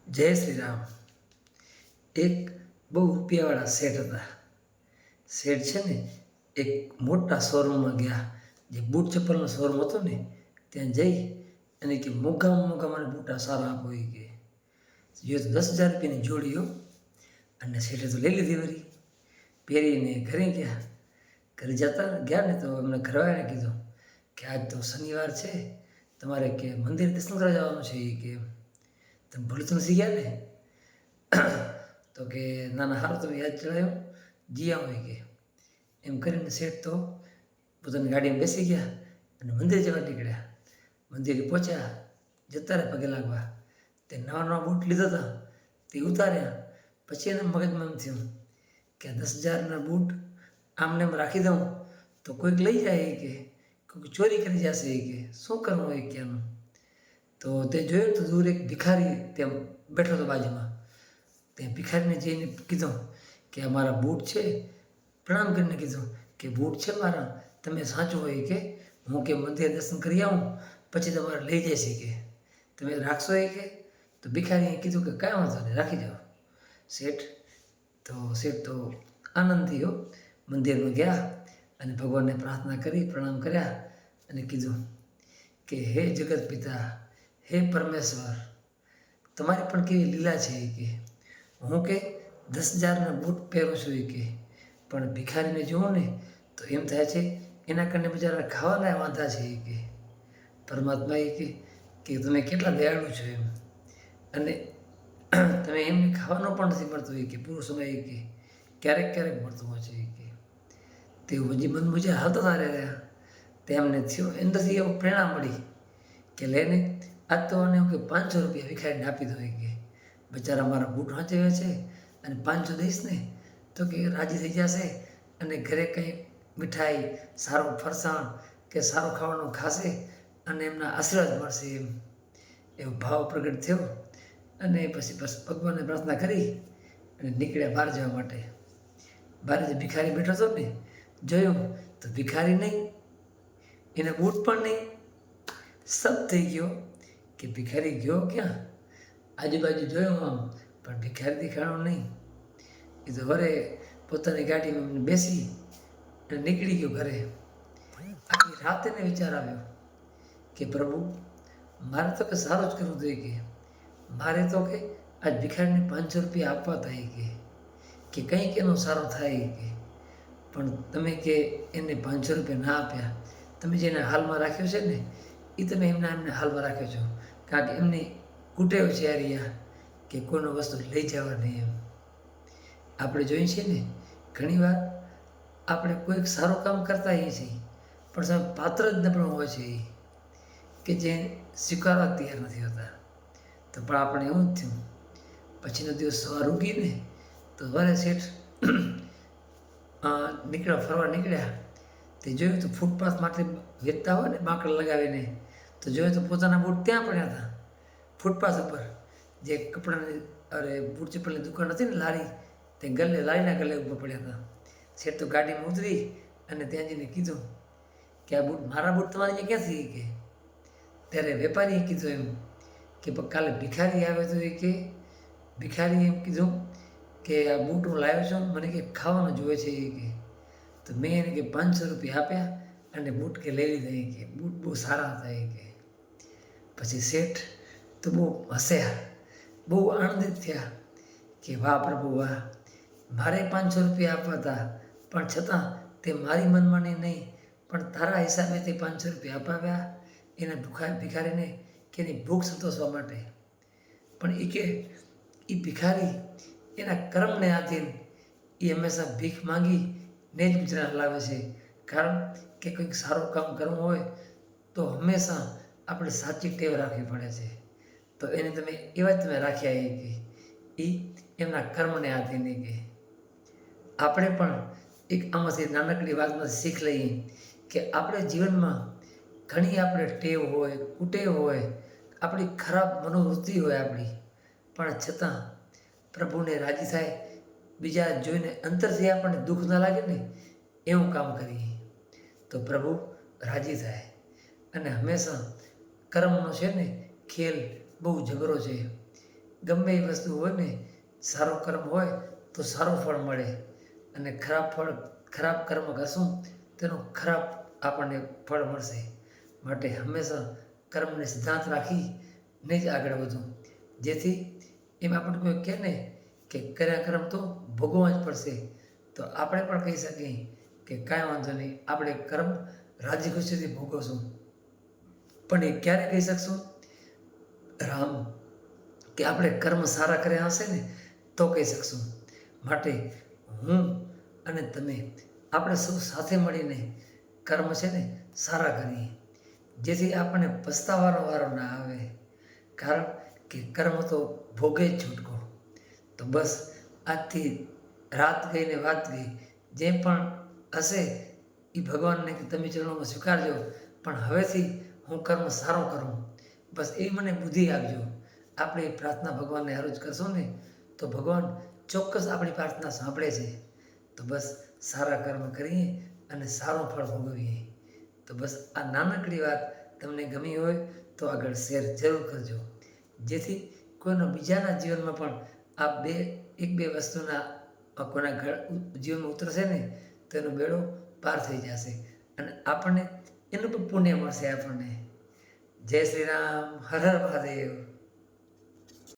જય શ્રી રામ. એક બહુ રૂપિયાવાળા શેઠ હતા. શેઠ છે ને એક મોટા શોરૂમમાં ગયા, જે બૂટ ચપ્પલનો શોરૂમ હતો ને ત્યાં જઈ અને કે મોંઘામાં મોંઘા મને બૂટા સારા આપો એ કે જો તો 10,000 રૂપિયાની જોડીઓ. અને શેઠે તો લઈ લીધી વળી, પહેરીને ઘરે ગયા. ઘરે ગયા ને તો એમને ઘરવાળાને કીધું કે આજ તો શનિવાર છે, તમારે કે મંદિર દર્શન કરવા જવાનું છે એ કે તમે ભૂલી તો નથી ગયા ને? તો કે ના ના, સારું તમે યાદ ચડાવ્યો, જી આવો કે એમ કરીને શેઠ તો પોતાની ગાડીમાં બેસી ગયા અને મંદિર જવા નીકળ્યા. મંદિરે પહોંચ્યા, જતા રહ્યા પગે લાગવા. તે નવા નવા બૂટ લીધા હતા તે ઉતાર્યા. પછી એને મગજમાં એમ થયું કે 10,000ના બૂટ આમને એમ રાખી દઉં તો કોઈક લઈ જાય એ કે કોઈક ચોરી કરી જશે એ કે શું કરવું એ કે એનું. તો તે જોયું તો દૂર એક ભિખારી ત્યાં બેઠો હતો બાજુમાં. તે ભિખારીને જઈને કીધું કે આ મારા બૂટ છે. પ્રણામ કરીને કીધું કે બૂટ છે મારા, તમે સાચું હોય કે હું કે મંદિર દર્શન કરી આવું પછી તમારે લઈ જઈશ કે તમે રાખશો એ કે. તો ભિખારીએ કીધું કે કાંઈ વાંધો નહીં, રાખી જાઓ. શેઠ તો આનંદ થયો. મંદિરમાં ગયા અને ભગવાનને પ્રાર્થના કરી, પ્રણામ કર્યા અને કીધું કે હે જગત પિતા, હે પરમેશ્વર, તમારી પણ કેવી લીલા છે એ કે હું કે 10,000ના બૂટ પહેરું છું એ કે પણ ભિખારીને જુઓ ને તો એમ થાય છે એના કારણે બિચારા ખાવાના વાંધા છે એ કે પરમાત્મા એ કે તમે કેટલા દયાળુ છો એમ, અને તમે એમને ખાવાનો પણ નથી મળતો એ કે પૂરો સમય એ કે ક્યારેક ક્યારેક મળતું હોય છે એ કે તેઓ હજી મન મુજબ હાલતા રહ્યા. તેમને થયો અંદરથી એવું પ્રેરણા મળી કે લઈને આજ તો મને કે 500 રૂપિયા ભિખારીને આપી દો એ કે બચારા મારા બૂટ વાંચવ્યા છે અને 500 દઈશ ને તો કે રાજી થઈ જશે અને ઘરે કંઈ મીઠાઈ, સારું ફરસાણ કે સારું ખાવાનું ખાશે અને એમના આશીર્વાદ મળશે એવો ભાવ પ્રગટ થયો. અને પછી ભગવાનને પ્રાર્થના કરી અને નીકળ્યા બહાર જવા માટે. બહાર જે ભિખારી બેઠો હતો ને જોયું તો ભિખારી નહીં, એને બૂટ પણ નહીં. સબ થઈ ગયો કે ભિખારી ગયો ક્યાં? આજુબાજુ જોયું આમ પણ ભિખારી દેખાણો નહીં. એ તો વરે પોતાની ગાડીમાં બેસી અને નીકળી ગયો ઘરે. આખી રાત એને વિચાર આવ્યો કે પ્રભુ, મારે તો કે સારું જ કરવું જોઈએ કે મારે તો કે આજ ભિખારીને 500 રૂપિયા આપવા થાય કે કંઈક એનો સારો થાય કે પણ તમે કે એને 500 રૂપિયા ના આપ્યા. તમે જેને હાલમાં રાખ્યો છે ને એ તમે એમને હાલમાં રાખ્યો છો, કારણ કે એમની કુટેવ છે આ રહ્યા કે કોઈનો વસ્તુ લઈ જવા નહીં એમ. આપણે જોઈએ છીએ ને ઘણીવાર આપણે કોઈક સારું કામ કરતા હોઈએ છીએ પણ સામે પાત્ર જ નબળો હોય છે કે જે સ્વીકારવા તૈયાર નથી હોતા. તો પણ આપણે એવું જ થયું. પછીનો દિવસ સવાર ઉગીને તો વરે શેઠ ફરવા નીકળ્યા. તે જોયું તો ફૂટપાથ માટે વેચતા હોય ને બાંકડા લગાવીને, તો જોયું તો પોતાના બૂટ ત્યાં પડ્યા હતા ફૂટપાથ ઉપર. જે કપડાની બૂટ ચપ્પલની દુકાન હતી ને લારી, તે લારીના ગલ્લે ઉપર પડ્યા હતા. શેઠ તો ગાડીમાં ઉતરી અને ત્યાં જઈને કીધું કે આ બૂટ મારા બૂટ તમારે અહીંયા ક્યાંથી કે. ત્યારે વેપારીએ કીધું એમ કે કાલે ભિખારી આવે તો એ કે ભિખારીએ એમ કીધું કે આ બૂટ હું લાવ્યો છું, મને કે ખાવાનું જોઈએ છે એ કે. તો મેં એને કે 500 રૂપિયા આપ્યા અને બૂટ કે લઈ લીધા એ કે બૂટ બહુ સારા હતા એ કે. પછી શેઠ તો બહુ હસ્યા, બહુ આનંદિત થયા કે વાહ પ્રભુ વાહ, મારે 500 રૂપિયા આપવા હતા પણ છતાં તે મારી મનમાની નહીં પણ તારા હિસાબે તે 500 રૂપિયા અપાવ્યા એના ભિખારીને કે એની ભૂખ સંતોષવા માટે. પણ એ કે એ ભિખારી એના કર્મને આધીન એ હંમેશા ભીખ માંગી ને જ ગુજરાન લાવે છે. કારણ કે કંઈક સારું કામ કરવું હોય તો હંમેશા આપણે સાચી ટેવ રાખવી પડે છે. તો એને તમે એવા જ તમે રાખ્યા એ કે એ એમના કર્મને આધીન કે આપણે પણ એક આમાંથી નાનકડી વાતમાંથી શીખ લઈએ કે આપણે જીવનમાં ઘણી આપણે ટેવ હોય, કુટેવ હોય, આપણી ખરાબ મનોવૃત્તિ હોય આપણી, પણ છતાં પ્રભુને રાજી થાય, બીજા જોઈને અંતરથી આપણને દુઃખ ના લાગે ને એવું કામ કરીએ તો પ્રભુ રાજી થાય. અને હંમેશા કર્મનો છે ને ખેલ બહુ જબરો છે ગમે એ વસ્તુ હોય ને, સારો કર્મ હોય તો સારું ફળ મળે, અને ખરાબ કર્મ કરશું તેનું ખરાબ આપણને ફળ મળશે. માટે હંમેશા કર્મને સિદ્ધાંત રાખીને જ આગળ વધવું, જેથી એમ આપણને કોઈ કહે ને કે કર્યા કર્મ તો ભોગવવા જ પડશે, તો આપણે પણ કહી શકીએ કે કાંઈ વાંધો નહીં, આપણે કર્મ રાજી ખુશીથી ભોગવશું. પણ એ ક્યારે કહી શકશું રામ, કે આપણે કર્મ સારા કર્યા હશે ને તો કહી શકશું. માટે હું અને તમે આપણે સૌ સાથે મળીને કર્મ છે ને સારા કરીએ, જેથી આપણને પસ્તાવાનો વારો ના આવે. કારણ કે કર્મ તો ભોગે જ છૂટકો. તો બસ આજથી રાત ગઈ ને વાત ગઈ, જે પણ હશે એ ભગવાનને કે તમે ચરણોમાં સ્વીકારજો, પણ હવેથી હું કર્મ સારો કરું, બસ એ મને બુદ્ધિ આપજો. આપણે એ પ્રાર્થના ભગવાનને હરોજ કરશું ને તો ભગવાન ચોક્કસ આપણી પ્રાર્થના સાંભળે છે. તો બસ સારા કર્મ કરીએ અને સારું ફળ ભોગવીએ. તો બસ આ નાનકડી વાત તમને ગમી હોય તો આગળ શેર જરૂર કરજો, જેથી કોઈના બીજાના જીવનમાં પણ આ એક બે વસ્તુના કોઈના જીવનમાં ઉતરશે ને તો એનો બેડો પાર થઈ જશે, અને આપણને એનું પણ પુણ્ય મળશે આપણને. જય શ્રી રામ, હર હર મહાદેવ.